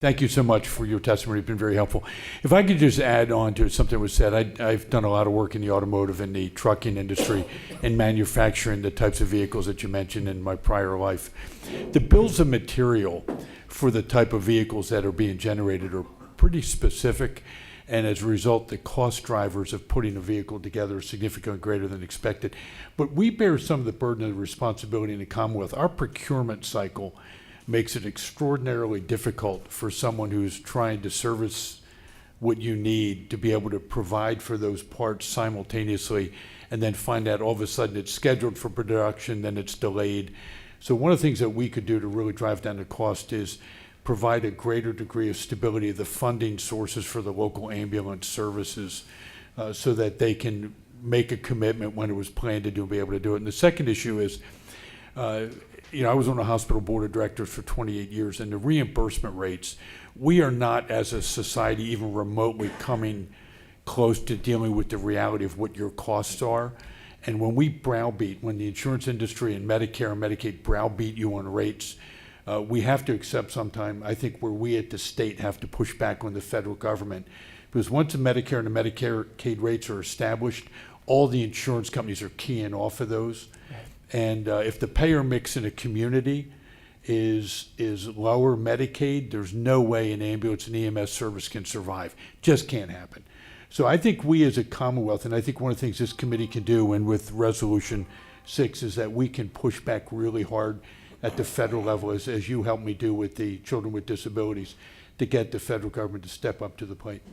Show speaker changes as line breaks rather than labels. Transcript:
Thank you so much for your testimony. It's been very helpful. If I could just add on to something that was said, I've done a lot of work in the automotive and the trucking industry and manufacturing the types of vehicles that you mentioned in my prior life. The bills of material for the type of vehicles that are being generated are pretty specific, and as a result, the cost drivers of putting a vehicle together are significantly greater than expected. But we bear some of the burden of the responsibility in the Commonwealth. Our procurement cycle makes it extraordinarily difficult for someone who's trying to service what you need to be able to provide for those parts simultaneously and then find out all of a sudden it's scheduled for production, then it's delayed. So one of the things that we could do to really drive down the cost is provide a greater degree of stability of the funding sources for the local ambulance services so that they can make a commitment when it was planned to do and be able to do it. And the second issue is, I was on the hospital board of directors for 28 years, and the reimbursement rates, we are not as a society even remotely coming close to dealing with the reality of what your costs are. And when we browbeat, when the insurance industry and Medicare and Medicaid browbeat you on rates, we have to accept sometime, I think, where we at the state have to push back on the federal government. Because once the Medicare and the Medicaid rates are established, all the insurance companies are keying off of those. And if the payer mix in a community is lower Medicaid, there's no way an ambulance and EMS service can survive. Just can't happen. So I think we as a Commonwealth, and I think one of the things this committee can do, and with Resolution 6, is that we can push back really hard at the federal level, as you helped me do with the children with disabilities, to get the federal government to step up to the plate.